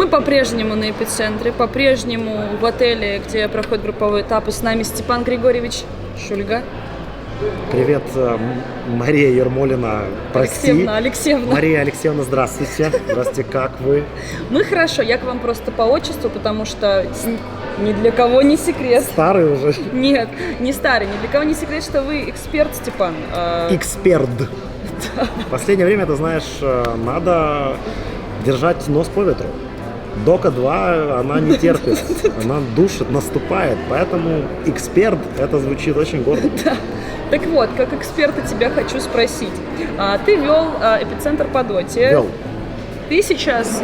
по-прежнему на Эпицентре, по-прежнему в отеле, где проходит групповой этап, и с нами Степан Григорьевич Шульга. Привет, Мария Ермолина, прости. Алексеевна. Мария Алексеевна, здравствуйте. Здравствуйте, как вы? Мы хорошо, я к вам просто по отчеству, потому что ни для кого не секрет. Старый уже? Нет, не старый, ни для кого не секрет, что вы эксперт, Степан. Эксперт. В последнее время, ты знаешь, надо держать нос по ветру. Дока 2, она не терпит, она душит, наступает, поэтому эксперт, это звучит очень гордо. Да. Так вот, как эксперта тебя хочу спросить. Ты вел Эпицентр по доте. Вел. Ты сейчас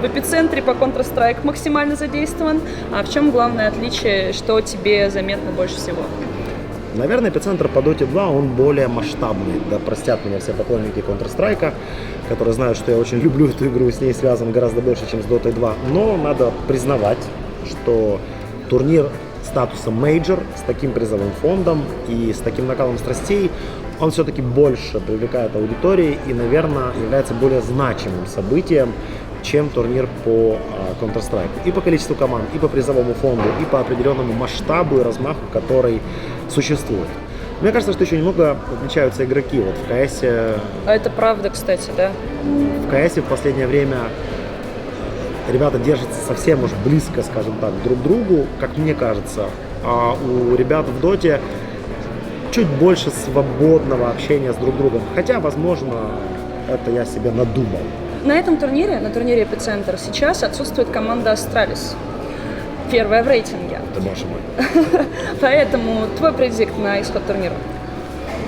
в Эпицентре по Counter-Strike максимально задействован. А в чем главное отличие, что тебе заметно больше всего? Наверное, Эпицентр по Доте 2, он более масштабный. Да простят меня все поклонники Counter-Strike, которые знают, что я очень люблю эту игру и с ней связан гораздо больше, чем с Dota 2. Но надо признавать, что турнир статуса мейджор с таким призовым фондом и с таким накалом страстей, он все-таки больше привлекает аудитории и, наверное, является более значимым событием, чем турнир по Counter-Strike. И по количеству команд, и по призовому фонду, и по определенному масштабу и размаху, который существует. Мне кажется, что еще немного отличаются игроки. Вот в КС... А это правда, кстати, да? В КС в последнее время ребята держатся совсем уж близко, скажем так, друг к другу, как мне кажется. А у ребят в Доте чуть больше свободного общения с друг другом. Хотя, возможно, это я себе надумал. На этом турнире, на турнире Эпицентр, сейчас отсутствует команда Астралис. Первая в рейтинге. Да, боже мой. Поэтому твой предикт на исход турнира?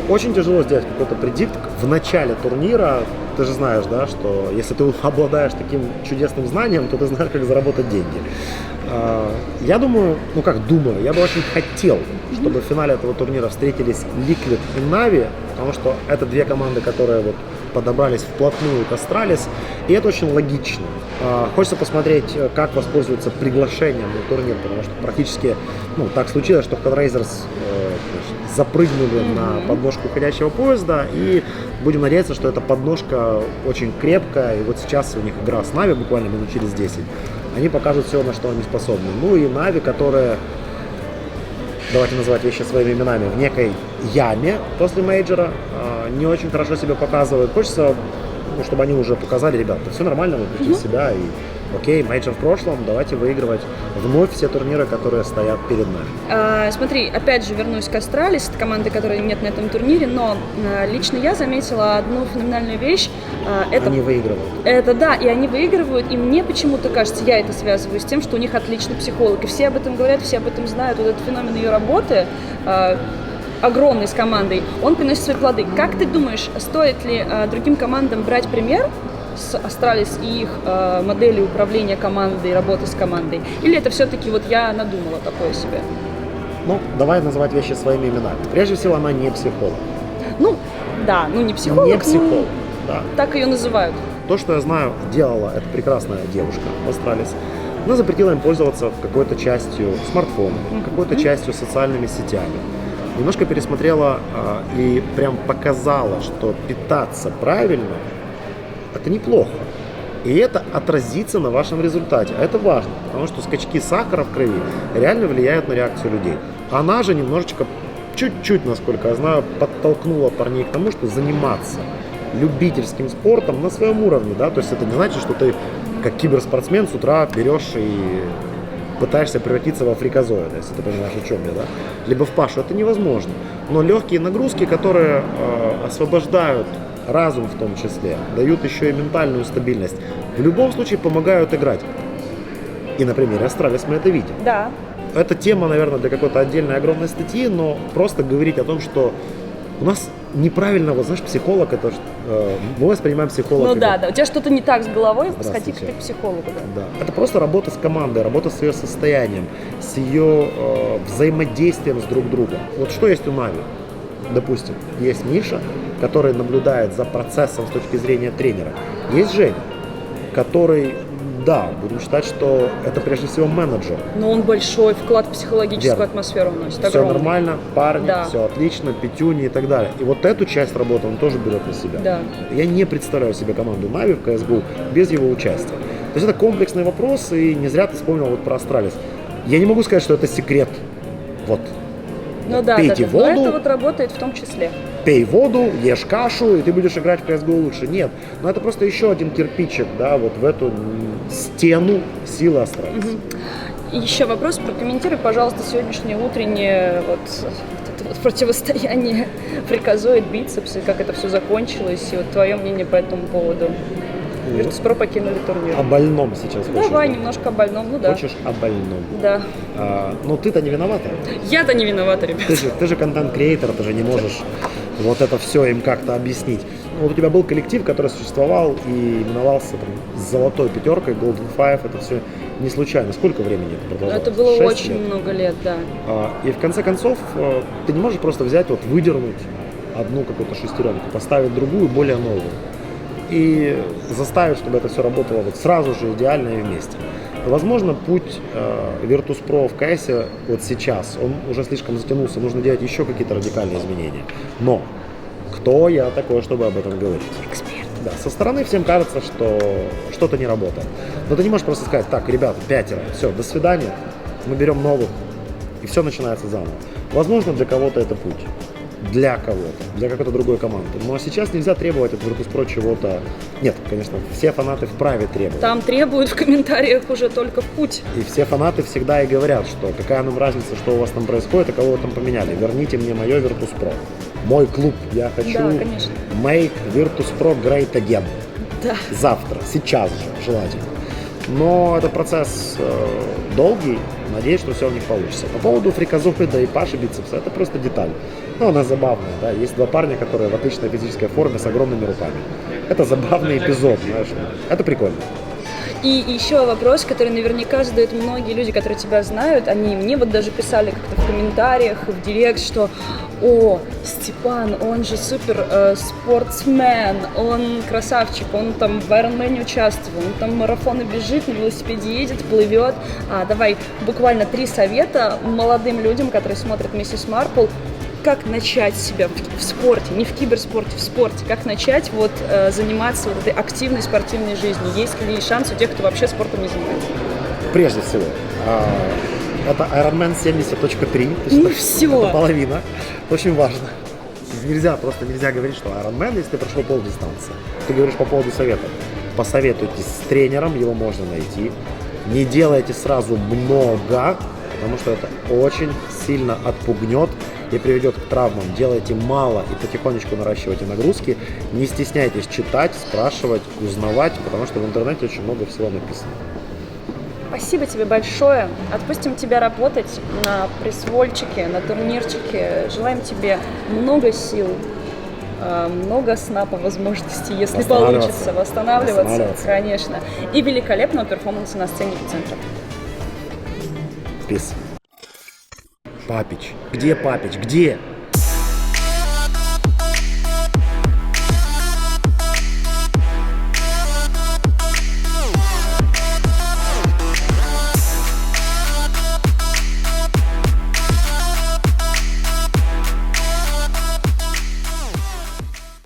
Очень тяжело сделать какой-то предикт в начале турнира. Ты же знаешь, да, что если ты обладаешь таким чудесным знанием, то ты знаешь, как заработать деньги. Я думаю, я бы очень хотел, чтобы в финале этого турнира встретились Liquid и Na'Vi, потому что это две команды, которые вот подобрались вплотную к Астралис, и это очень логично. Хочется посмотреть, как воспользуются приглашением на турнир, потому что практически так случилось, что Hellraisers запрыгнули на подножку уходящего поезда, и будем надеяться, что эта подножка очень крепкая, и вот сейчас у них игра с Na'Vi буквально минут через 10. Они покажут все, на что они способны. Ну и Na'Vi, которые, давайте называть вещи своими именами, в некой яме после мейджора, не очень хорошо себя показывают. Хочется, чтобы они уже показали, ребята, все нормально, вы пришли в себя, и окей, мейджор в прошлом, давайте выигрывать вновь все турниры, которые стоят перед нами. Смотри, опять же вернусь к Астралис, это команда, которой нет на этом турнире, но лично я заметила одну феноменальную вещь. Они выигрывают. Это да, и они выигрывают, и мне почему-то кажется, я это связываю с тем, что у них отличный психолог, и все об этом говорят, все об этом знают, вот этот феномен ее работы, огромный с командой, он приносит свои плоды. Как ты думаешь, стоит ли другим командам брать пример с Астралис и их модели управления командой, работы с командой? Или это все-таки вот я надумала такое себе? Давай называть вещи своими именами. Прежде всего, она не психолог. Не психолог. Не психолог, да. Так ее называют. То, что я знаю, делала эта прекрасная девушка в Астралис. Она запретила им пользоваться какой-то частью смартфона, какой-то частью социальными сетями. Немножко пересмотрела и прям показала, что питаться правильно – это неплохо. И это отразится на вашем результате. А это важно, потому что скачки сахара в крови реально влияют на реакцию людей. Она же немножечко, чуть-чуть, насколько я знаю, подтолкнула парней к тому, что заниматься любительским спортом на своем уровне. Да? То есть это не значит, что ты как киберспортсмен с утра берешь и пытаешься превратиться во фриказоида, если ты понимаешь, о чем я, да? Либо в Пашу. Это невозможно. Но легкие нагрузки, которые освобождают разум в том числе, дают еще и ментальную стабильность, в любом случае помогают играть. И на примере Астралис мы это видим. Да. Это тема, наверное, для какой-то отдельной огромной статьи, но просто говорить о том, что у нас неправильно, вот знаешь, психолог, это мы воспринимаем психолога. Да, у тебя что-то не так с головой, сходи ты к психологу. Да. Это просто работа с командой, работа с ее состоянием, с ее взаимодействием с друг другом. Вот что есть у Na'Vi? Допустим, есть Миша, который наблюдает за процессом с точки зрения тренера. Есть Женя, который, да, будем считать, что это прежде всего менеджер. Но он большой вклад в психологическую атмосферу вносит. Все огромный. Нормально, парни, да. Все отлично, пятюни и так далее. И вот эту часть работы он тоже берет на себя. Да. Я не представляю себе команду Na'Vi в CSGO без его участия. То есть это комплексный вопрос, и не зря ты вспомнил вот про Астралис. Я не могу сказать, что это секрет. Вот. Ну да, Пейте воду, но это вот работает в том числе. пей воду, ешь кашу, и ты будешь играть в CSGO лучше. Нет, но это просто еще один кирпичик, да, вот в эту стену силы Астралис. И еще вопрос, прокомментируй, пожалуйста, сегодняшнее утреннее вот это вот противостояние Фриказоид, бицепсы, как это все закончилось, и вот твое мнение по этому поводу. Virtus.pro покинули турнир. О больном сейчас хочешь? Давай да? немножко о больном, ну да. Хочешь о больном? Да. Ну ты-то не виновата. Я-то не виновата, ребят. Ты же контент-креатор, ты же не можешь вот это все им как-то объяснить. Вот у тебя был коллектив, который существовал и именовался там золотой пятеркой, Golden Five, это все не случайно. Сколько времени это продолжалось? Это было 6 очень лет? много лет, да. И в конце концов ты не можешь просто взять, вот выдернуть одну какую-то шестеренку, поставить другую, более новую. И заставить, чтобы это все работало вот сразу же идеально и вместе. Возможно, путь Virtus.pro в CS вот сейчас, он уже слишком затянулся, нужно делать еще какие-то радикальные изменения. Но кто я такой, чтобы об этом говорить? Эксперт. Да, со стороны всем кажется, что что-то не работает. Но ты не можешь просто сказать: так, ребята, 5, все, до свидания, мы берем новых, и все начинается заново. Возможно, для кого-то это путь. Для кого-то, для какой-то другой команды. Но сейчас нельзя требовать от Virtus.pro чего-то. Нет, конечно, все фанаты вправе требовать. Там требуют в комментариях уже только в путь. И все фанаты всегда и говорят, что какая нам разница, что у вас там происходит, и кого вы там поменяли. Верните мне мое Virtus.pro. Мой клуб. Я хочу Да, конечно. make Virtus.pro great again. Да. Завтра, сейчас же, желательно. Но это процесс долгий. Надеюсь, что все у них получится. По поводу Фриказоида и Паши бицепса, это просто деталь. Ну, она забавная, да. Есть два парня, которые в отличной физической форме с огромными руками. Это забавный эпизод, знаешь. Это прикольно. И еще вопрос, который наверняка задают многие люди, которые тебя знают. Они мне вот даже писали как-то в комментариях, в директ, что: о, Степан, он же супер спортсмен, он красавчик, он там в Ironman участвовал, он там марафоны бежит, на велосипеде едет, плывет. Давай буквально 3 совета молодым людям, которые смотрят Миссис Марпл, как начать себя в спорте, не в киберспорте, в спорте, как начать вот заниматься вот этой активной спортивной жизнью. Есть ли шанс у тех, кто вообще спортом не занимается? Прежде всего, это Ironman 70.3. Ну все. Это половина. Это очень важно. Нельзя говорить, что Ironman, если ты прошел полдистанции. Ты говоришь по поводу советов. Посоветуйтесь с тренером, его можно найти. Не делайте сразу много, потому что это очень сильно отпугнет и приведет к травмам. Делайте мало и потихонечку наращивайте нагрузки. Не стесняйтесь читать, спрашивать, узнавать, потому что в интернете очень много всего написано. Спасибо тебе большое. Отпустим тебя работать на пресс-вольчике, на турнирчике. Желаем тебе много сил, много сна по возможности, если получится, восстанавливаться, конечно. И великолепного перформанса на сцене Эпицентра. Peace. Папич. Где Папич? Где?